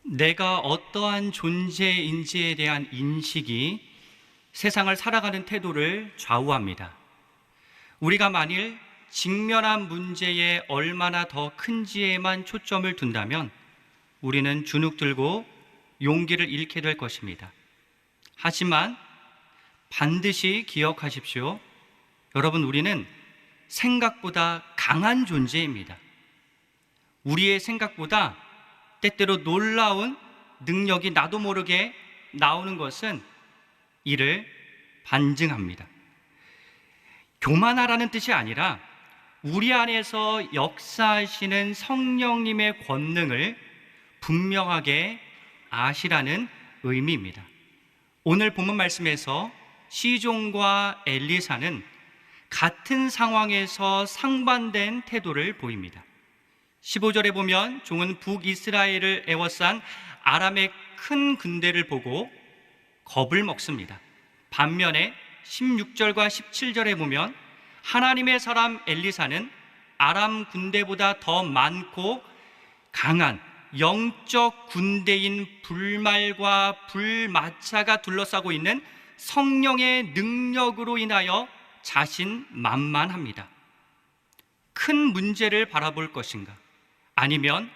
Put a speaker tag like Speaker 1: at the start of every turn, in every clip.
Speaker 1: 내가 어떠한 존재인지에 대한 인식이 세상을 살아가는 태도를 좌우합니다. 우리가 만일 직면한 문제에 얼마나 더 큰지에만 초점을 둔다면 우리는 주눅 들고 용기를 잃게 될 것입니다. 하지만 반드시 기억하십시오. 여러분, 우리는 생각보다 강한 존재입니다. 우리의 생각보다 때때로 놀라운 능력이 나도 모르게 나오는 것은 이를 반증합니다. 교만하라는 뜻이 아니라 우리 안에서 역사하시는 성령님의 권능을 분명하게 아시라는 의미입니다. 오늘 본문 말씀에서 시종과 엘리사는 같은 상황에서 상반된 태도를 보입니다. 15절에 보면 종은 북이스라엘을 에워싼 아람의 큰 군대를 보고 겁을 먹습니다. 반면에 16절과 17절에 보면 하나님의 사람 엘리사는 아람 군대보다 더 많고 강한 영적 군대인 불말과 불마차가 둘러싸고 있는 성령의 능력으로 인하여 자신만만합니다. 큰 문제를 바라볼 것인가? 아니면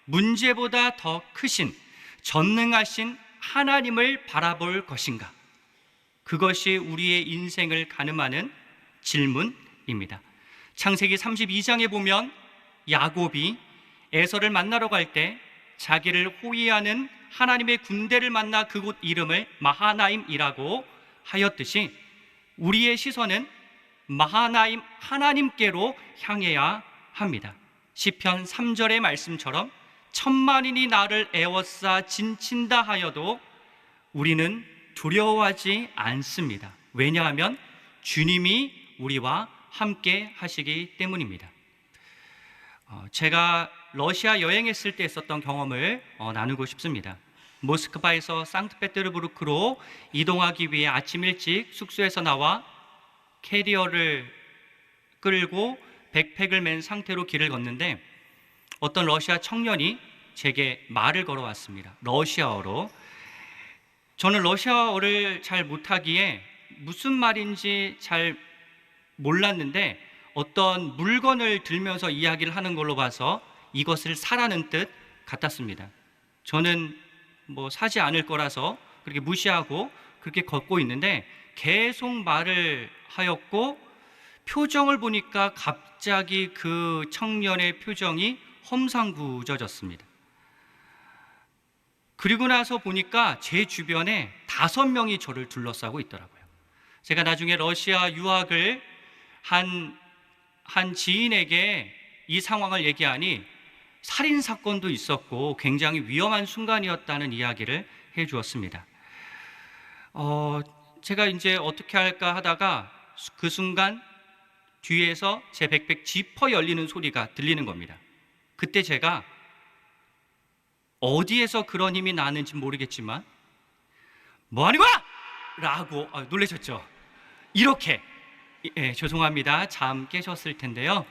Speaker 1: 문제보다 더 크신 전능하신 하나님을 바라볼 것인가? 그것이 우리의 인생을 가늠하는 질문입니다. 창세기 32장에 보면 야곱이 에서를 만나러 갈 때 자기를 호위하는 하나님의 군대를 만나 그곳 이름을 마하나임이라고 하였듯이 우리의 시선은 마하나임 하나님께로 향해야 합니다. 시편 3절의 말씀처럼 천만인이 나를 에워싸 진친다 하여도 우리는 두려워하지 않습니다. 왜냐하면 주님이 우리와 함께 하시기 때문입니다. 제가 러시아 여행했을 때 있었던 경험을 나누고 싶습니다. 모스크바에서 상트페테르부르크로 이동하기 위해 아침 일찍 숙소에서 나와 캐리어를 끌고 백팩을 맨 상태로 길을 걷는데 어떤 러시아 청년이 제게 말을 걸어왔습니다. 러시아어로. 저는 러시아어를 잘 못하기에 무슨 말인지 잘 몰랐는데 어떤 물건을 들면서 이야기를 하는 걸로 봐서 이것을 사라는 뜻 같았습니다. 저는 사지 않을 거라서 그렇게 무시하고 그렇게 걷고 있는데 계속 말을 하였고 표정을 보니까 갑자기 그 청년의 표정이 험상궂어졌습니다. 그리고 나서 보니까 제 주변에 5명이 저를 둘러싸고 있더라고요. 제가 나중에 러시아 유학을 한 지인에게 이 상황을 얘기하니 살인사건도 있었고 굉장히 위험한 순간이었다는 이야기를 해 주었습니다. 제가 이제 어떻게 할까 하다가 그 순간 뒤에서 제 백팩 지퍼 열리는 소리가 들리는 겁니다. 그때 제가 어디에서 그런 힘이 나는지 모르겠지만 뭐하는 거야? 라고 놀라셨죠? 이렇게 죄송합니다. 잠 깨셨을 텐데요.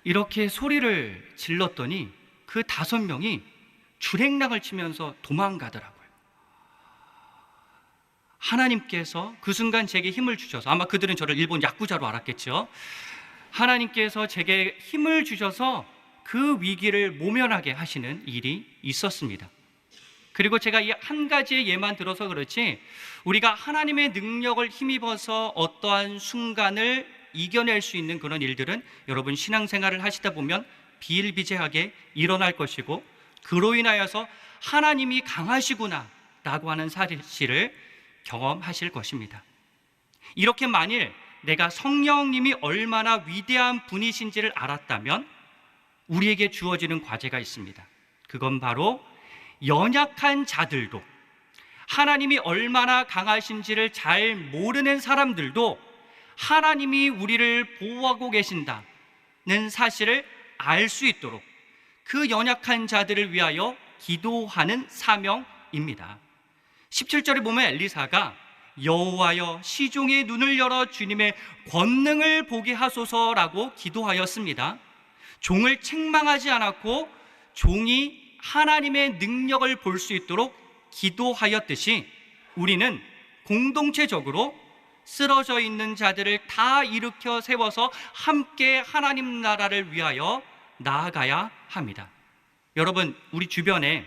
Speaker 1: 이렇게 소리를 질렀더니 그 5명이 줄행락을 치면서 도망가더라고요. 하나님께서 그 순간 제게 힘을 주셔서, 아마 그들은 저를 일본 야쿠자로 알았겠죠. 하나님께서 제게 힘을 주셔서 그 위기를 모면하게 하시는 일이 있었습니다. 그리고 제가 이 한 가지의 예만 들어서 그렇지 우리가 하나님의 능력을 힘입어서 어떠한 순간을 이겨낼 수 있는 그런 일들은 여러분 신앙생활을 하시다 보면 비일비재하게 일어날 것이고 그로 인하여서 하나님이 강하시구나 라고 하는 사실을 경험하실 것입니다. 이렇게 만일 내가 성령님이 얼마나 위대한 분이신지를 알았다면 우리에게 주어지는 과제가 있습니다. 그건 바로 연약한 자들도 하나님이 얼마나 강하신지를 잘 모르는 사람들도 하나님이 우리를 보호하고 계신다는 사실을 알 수 있도록 그 연약한 자들을 위하여 기도하는 사명입니다. 17절에 보면 엘리사가 여호와여 시종의 눈을 열어 주님의 권능을 보게 하소서라고 기도하였습니다. 종을 책망하지 않았고 종이 하나님의 능력을 볼 수 있도록 기도하였듯이 우리는 공동체적으로 쓰러져 있는 자들을 다 일으켜 세워서 함께 하나님 나라를 위하여 나아가야 합니다. 여러분, 우리 주변에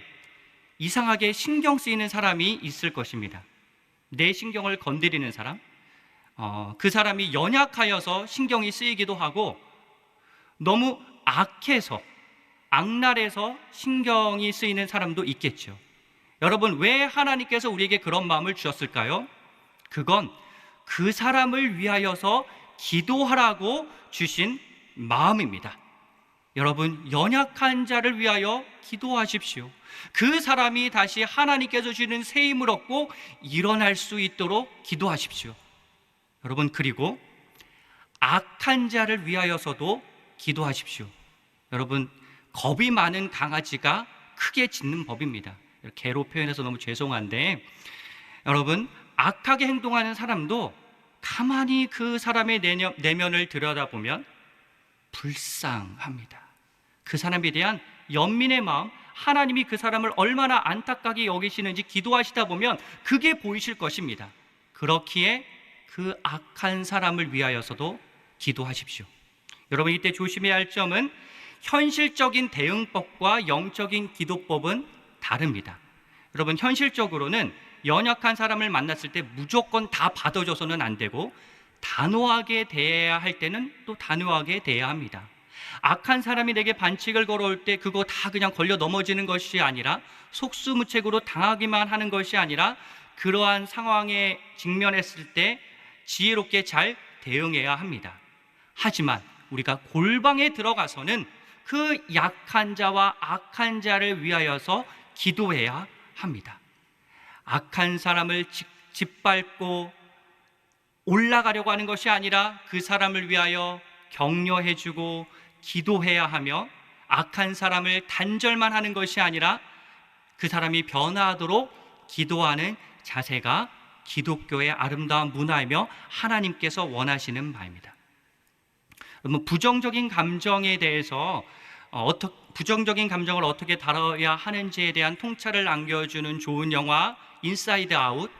Speaker 1: 이상하게 신경 쓰이는 사람이 있을 것입니다. 내 신경을 건드리는 사람, 그 사람이 연약하여서 신경이 쓰이기도 하고 너무 악해서, 악랄해서 신경이 쓰이는 사람도 있겠죠. 여러분, 왜 하나님께서 우리에게 그런 마음을 주셨을까요? 그건 그 사람을 위하여서 기도하라고 주신 마음입니다. 여러분, 연약한 자를 위하여 기도하십시오. 그 사람이 다시 하나님께서 주시는 새 힘을 얻고 일어날 수 있도록 기도하십시오. 여러분, 그리고 악한 자를 위하여서도 기도하십시오. 여러분, 겁이 많은 강아지가 크게 짖는 법입니다. 개로 표현해서 너무 죄송한데, 여러분, 악하게 행동하는 사람도 가만히 그 사람의 내면을 들여다보면 불쌍합니다. 그 사람에 대한 연민의 마음, 하나님이 그 사람을 얼마나 안타깝게 여기시는지 기도하시다 보면 그게 보이실 것입니다. 그렇기에 그 악한 사람을 위하여서도 기도하십시오. 여러분, 이때 조심해야 할 점은 현실적인 대응법과 영적인 기도법은 다릅니다. 여러분, 현실적으로는 연약한 사람을 만났을 때 무조건 다 받아줘서는 안 되고 단호하게 대해야 할 때는 또 단호하게 대해야 합니다. 악한 사람이 내게 반칙을 걸어올 때 그거 다 그냥 걸려 넘어지는 것이 아니라 속수무책으로 당하기만 하는 것이 아니라 그러한 상황에 직면했을 때 지혜롭게 잘 대응해야 합니다. 하지만 우리가 골방에 들어가서는 그 약한 자와 악한 자를 위하여서 기도해야 합니다. 악한 사람을 짓밟고 올라가려고 하는 것이 아니라 그 사람을 위하여 격려해주고 기도해야 하며, 악한 사람을 단절만 하는 것이 아니라 그 사람이 변화하도록 기도하는 자세가 기독교의 아름다운 문화이며 하나님께서 원하시는 바입니다. 부정적인 감정에 대해서 부정적인 감정을 어떻게 다뤄야 하는지에 대한 통찰을 안겨주는 좋은 영화 인사이드 아웃,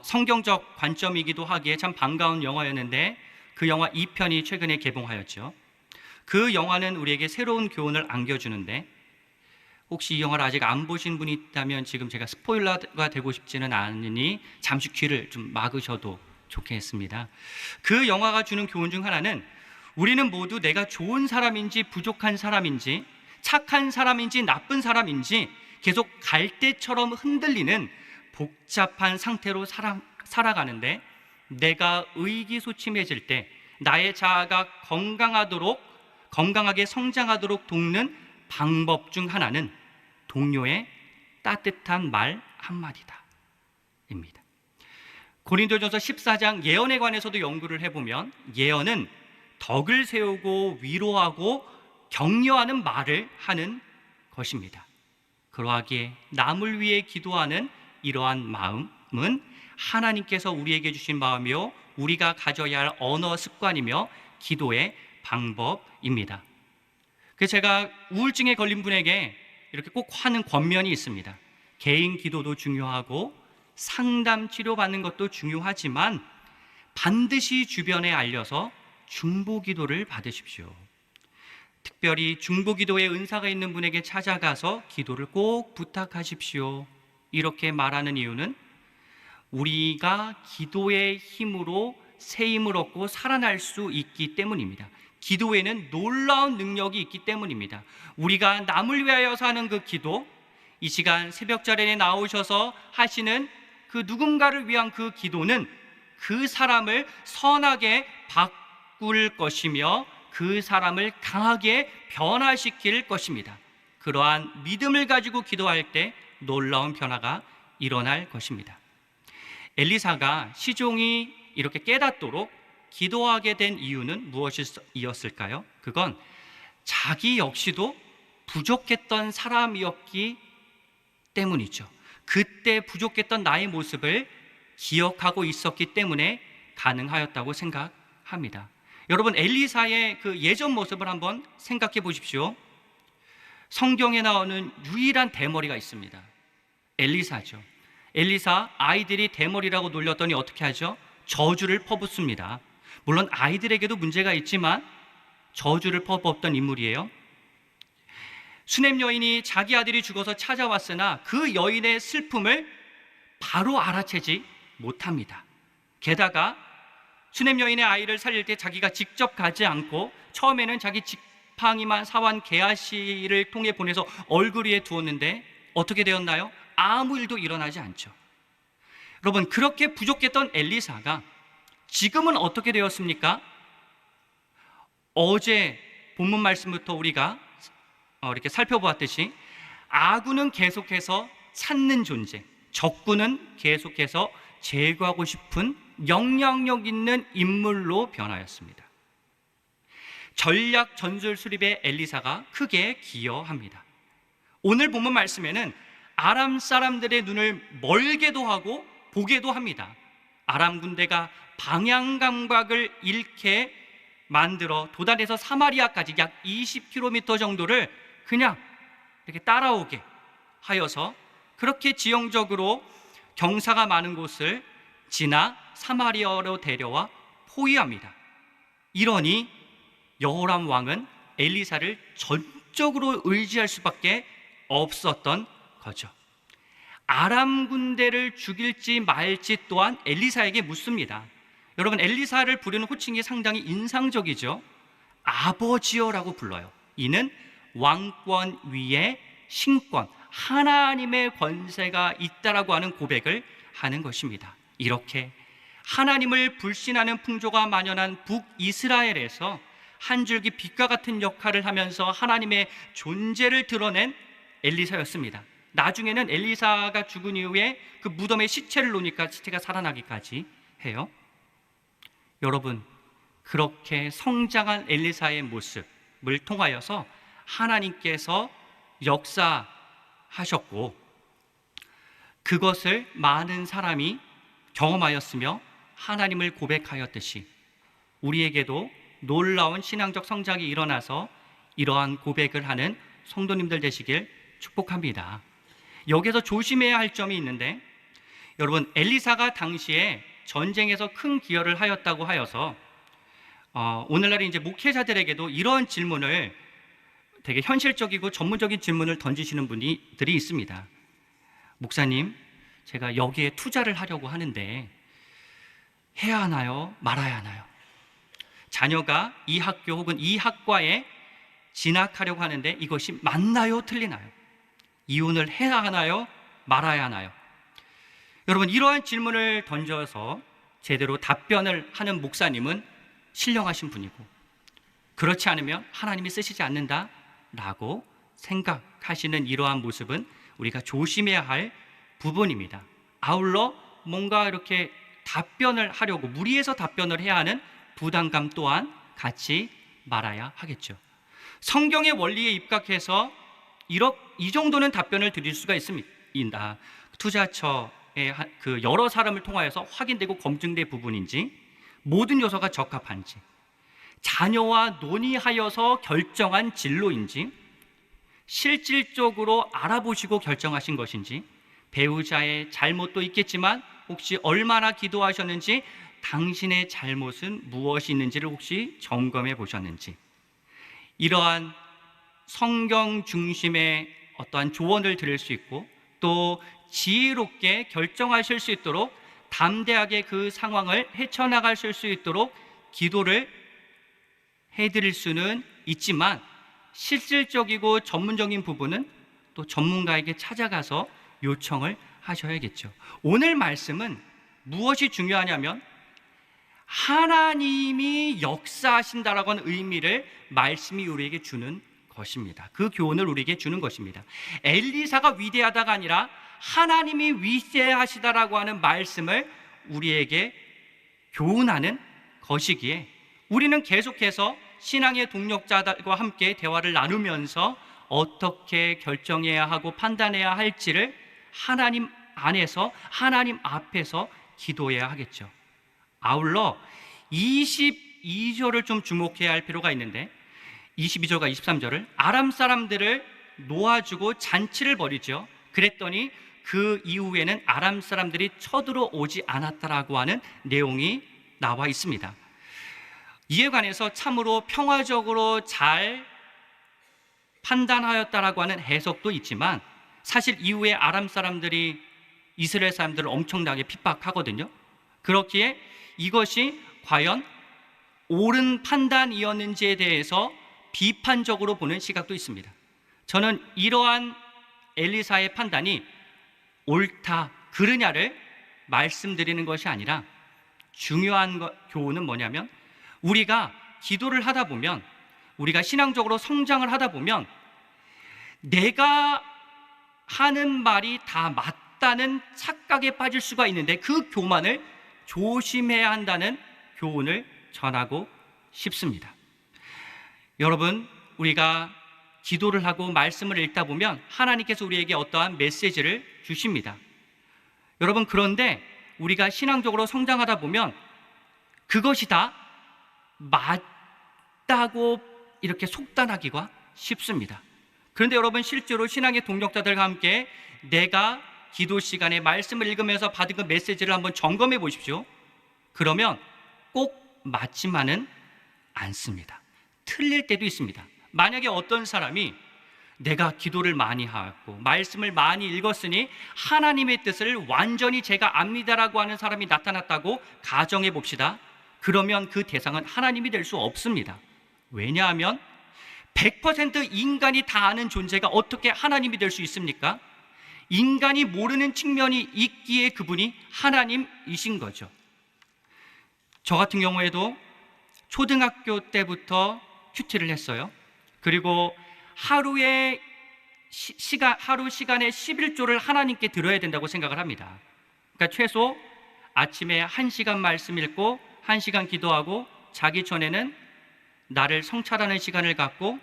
Speaker 1: 성경적 관점이기도 하기에 참 반가운 영화였는데 그 영화 2편이 최근에 개봉하였죠. 그 영화는 우리에게 새로운 교훈을 안겨주는데, 혹시 이 영화를 아직 안 보신 분이 있다면 지금 제가 스포일러가 되고 싶지는 않으니 잠시 귀를 좀 막으셔도 좋겠습니다. 그 영화가 주는 교훈 중 하나는 우리는 모두 내가 좋은 사람인지 부족한 사람인지 착한 사람인지 나쁜 사람인지 계속 갈대처럼 흔들리는 복잡한 상태로 살아가는데, 내가 의기소침해질 때 나의 자아가 건강하게 성장하도록 돕는 방법 중 하나는 동료의 따뜻한 말 한마디다 입니다. 고린도전서 14장 예언에 관해서도 연구를 해보면 예언은 덕을 세우고 위로하고 격려하는 말을 하는 것입니다. 그러하기에 남을 위해 기도하는 이러한 마음은 하나님께서 우리에게 주신 마음이요 우리가 가져야 할 언어 습관이며 기도의 방법입니다. 그래서 제가 우울증에 걸린 분에게 이렇게 꼭 하는 권면이 있습니다. 개인 기도도 중요하고 상담 치료받는 것도 중요하지만 반드시 주변에 알려서 중보기도를 받으십시오. 특별히 중보기도의 은사가 있는 분에게 찾아가서 기도를 꼭 부탁하십시오. 이렇게 말하는 이유는 우리가 기도의 힘으로 새 힘을 얻고 살아날 수 있기 때문입니다. 기도에는 놀라운 능력이 있기 때문입니다. 우리가 남을 위하여서 하는 그 기도, 이 시간 새벽 자리에 나오셔서 하시는 그 누군가를 위한 그 기도는 그 사람을 선하게 바꿀 것이며 그 사람을 강하게 변화시킬 것입니다. 그러한 믿음을 가지고 기도할 때 놀라운 변화가 일어날 것입니다. 엘리사가 시종이 이렇게 깨닫도록 기도하게 된 이유는 무엇이었을까요? 그건 자기 역시도 부족했던 사람이었기 때문이죠. 그때 부족했던 나의 모습을 기억하고 있었기 때문에 가능하였다고 생각합니다. 여러분, 엘리사의 그 예전 모습을 한번 생각해 보십시오. 성경에 나오는 유일한 대머리가 있습니다. 엘리사죠. 엘리사, 아이들이 대머리라고 놀렸더니 어떻게 하죠? 저주를 퍼붓습니다. 물론 아이들에게도 문제가 있지만 저주를 퍼붓던 인물이에요. 수넴 여인이 자기 아들이 죽어서 찾아왔으나 그 여인의 슬픔을 바로 알아채지 못합니다. 게다가 수넴 여인의 아이를 살릴 때 자기가 직접 가지 않고 처음에는 자기 지팡이만 사완 게하시를 통해 보내서 얼굴 위에 두었는데 어떻게 되었나요? 아무 일도 일어나지 않죠. 여러분, 그렇게 부족했던 엘리사가 지금은 어떻게 되었습니까? 어제 본문 말씀부터 우리가 이렇게 살펴보았듯이 아군은 계속해서 찾는 존재, 적군은 계속해서 제거하고 싶은 영향력 있는 인물로 변하였습니다. 전략 전술 수립에 엘리사가 크게 기여합니다. 오늘 본문 말씀에는 아람 사람들의 눈을 멀게도 하고 보게도 합니다. 아람 군대가 방향 감각을 잃게 만들어 도단에서 사마리아까지 약 20km 정도를 그냥 이렇게 따라오게 하여서 그렇게 지형적으로 경사가 많은 곳을 지나 사마리아로 데려와 포위합니다. 이러니 여호람 왕은 엘리사를 전적으로 의지할 수밖에 없었던 거죠. 아람 군대를 죽일지 말지 또한 엘리사에게 묻습니다. 여러분, 엘리사를 부르는 호칭이 상당히 인상적이죠. 아버지여라고 불러요. 이는 왕권 위에 신권, 하나님의 권세가 있다라고 하는 고백을 하는 것입니다. 이렇게 하나님을 불신하는 풍조가 만연한 북이스라엘에서 한 줄기 빛과 같은 역할을 하면서 하나님의 존재를 드러낸 엘리사였습니다. 나중에는 엘리사가 죽은 이후에 그 무덤에 시체를 놓으니까 시체가 살아나기까지 해요. 여러분, 그렇게 성장한 엘리사의 모습을 통하여서 하나님께서 역사하셨고 그것을 많은 사람이 경험하였으며 하나님을 고백하였듯이 우리에게도 놀라운 신앙적 성장이 일어나서 이러한 고백을 하는 성도님들 되시길 축복합니다. 여기서 조심해야 할 점이 있는데, 여러분, 엘리사가 당시에 전쟁에서 큰 기여를 하였다고 하여서 오늘날의 이제 목회자들에게도 이런 질문을, 되게 현실적이고 전문적인 질문을 던지시는 분들이 있습니다. 목사님, 제가 여기에 투자를 하려고 하는데 해야 하나요? 말아야 하나요? 자녀가 이 학교 혹은 이 학과에 진학하려고 하는데 이것이 맞나요? 틀리나요? 이혼을 해야 하나요? 말아야 하나요? 여러분, 이러한 질문을 던져서 제대로 답변을 하는 목사님은 신령하신 분이고, 그렇지 않으면 하나님이 쓰시지 않는다라고 생각하시는 이러한 모습은 우리가 조심해야 할 부분입니다. 아울러 뭔가 이렇게 답변을 하려고 무리해서 답변을 해야 하는 부담감 또한 같이 말아야 하겠죠. 성경의 원리에 입각해서 이 정도는 답변을 드릴 수가 있습니다. 투자처의 그 여러 사람을 통하여서 확인되고 검증된 부분인지, 모든 요소가 적합한지, 자녀와 논의하여서 결정한 진로인지, 실질적으로 알아보시고 결정하신 것인지, 배우자의 잘못도 있겠지만 혹시 얼마나 기도하셨는지, 당신의 잘못은 무엇이 있는지를 혹시 점검해 보셨는지, 이러한 성경 중심의 어떠한 조언을 드릴 수 있고 또 지혜롭게 결정하실 수 있도록 담대하게 그 상황을 헤쳐나가실 수 있도록 기도를 해드릴 수는 있지만, 실질적이고 전문적인 부분은 또 전문가에게 찾아가서 요청을 하셔야겠죠. 오늘 말씀은 무엇이 중요하냐면 하나님이 역사하신다라고 하는 의미를 말씀이 우리에게 주는 것입니다. 그 교훈을 우리에게 주는 것입니다. 엘리사가 위대하다가 아니라 하나님이 위대하시다라고 하는 말씀을 우리에게 교훈하는 것이기에 우리는 계속해서 신앙의 동력자들과 함께 대화를 나누면서 어떻게 결정해야 하고 판단해야 할지를 하나님 안에서, 하나님 앞에서 기도해야 하겠죠. 아울러 22절을 좀 주목해야 할 필요가 있는데, 22절과 23절을 아람 사람들을 놓아주고 잔치를 벌이죠. 그랬더니 그 이후에는 아람 사람들이 쳐들어오지 않았다라고 하는 내용이 나와 있습니다. 이에 관해서 참으로 평화적으로 잘 판단하였다라고 하는 해석도 있지만, 사실 이후에 아람 사람들이 이스라엘 사람들을 엄청나게 핍박하거든요. 그렇기에 이것이 과연 옳은 판단이었는지에 대해서 비판적으로 보는 시각도 있습니다. 저는 이러한 엘리사의 판단이 옳다, 그르냐를 말씀드리는 것이 아니라, 중요한 교훈은 뭐냐면, 우리가 기도를 하다 보면, 우리가 신앙적으로 성장을 하다 보면 내가 하는 말이 다 맞다는 착각에 빠질 수가 있는데, 그 교만을 조심해야 한다는 교훈을 전하고 싶습니다. 여러분, 우리가 기도를 하고 말씀을 읽다 보면 하나님께서 우리에게 어떠한 메시지를 주십니다. 여러분, 그런데 우리가 신앙적으로 성장하다 보면 그것이 다 맞다고 이렇게 속단하기가 쉽습니다. 그런데 여러분, 실제로 신앙의 동력자들과 함께 내가 기도 시간에 말씀을 읽으면서 받은 그 메시지를 한번 점검해 보십시오. 그러면 꼭 맞지만은 않습니다. 틀릴 때도 있습니다. 만약에 어떤 사람이 내가 기도를 많이 하고 말씀을 많이 읽었으니 하나님의 뜻을 완전히 제가 압니다라고 하는 사람이 나타났다고 가정해 봅시다. 그러면 그 대상은 하나님이 될 수 없습니다. 왜냐하면 100% 인간이 다 아는 존재가 어떻게 하나님이 될 수 있습니까? 인간이 모르는 측면이 있기에 그분이 하나님이신 거죠. 저 같은 경우에도 초등학교 때부터 큐티를 했어요. 그리고 하루 시간에 11조를 하나님께 드려야 된다고 생각을 합니다. 그러니까 최소 아침에 1시간 말씀 읽고 1시간 기도하고 자기 전에는 나를 성찰하는 시간을 갖고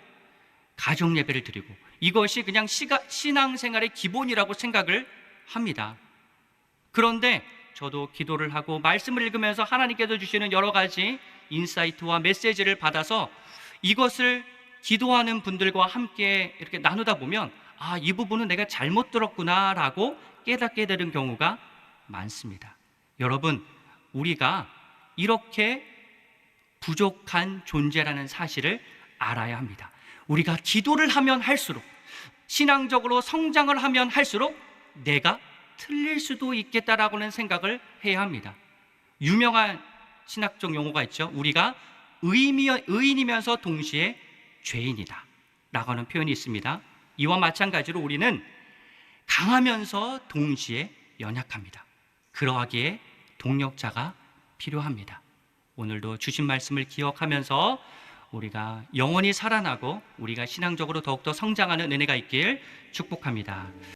Speaker 1: 가정 예배를 드리고, 이것이 그냥 신앙생활의 기본이라고 생각을 합니다. 그런데 저도 기도를 하고 말씀을 읽으면서 하나님께서 주시는 여러 가지 인사이트와 메시지를 받아서 이것을 기도하는 분들과 함께 이렇게 나누다 보면 이 부분은 내가 잘못 들었구나 라고 깨닫게 되는 경우가 많습니다. 여러분, 우리가 이렇게 부족한 존재라는 사실을 알아야 합니다. 우리가 기도를 하면 할수록, 신앙적으로 성장을 하면 할수록 내가 틀릴 수도 있겠다라고는 생각을 해야 합니다. 유명한 신학적 용어가 있죠. 우리가 의인이면서 동시에 죄인이다 라고 하는 표현이 있습니다. 이와 마찬가지로 우리는 강하면서 동시에 연약합니다. 그러하기에 동력자가 필요합니다. 오늘도 주신 말씀을 기억하면서 우리가 영원히 살아나고 우리가 신앙적으로 더욱더 성장하는 은혜가 있길 축복합니다.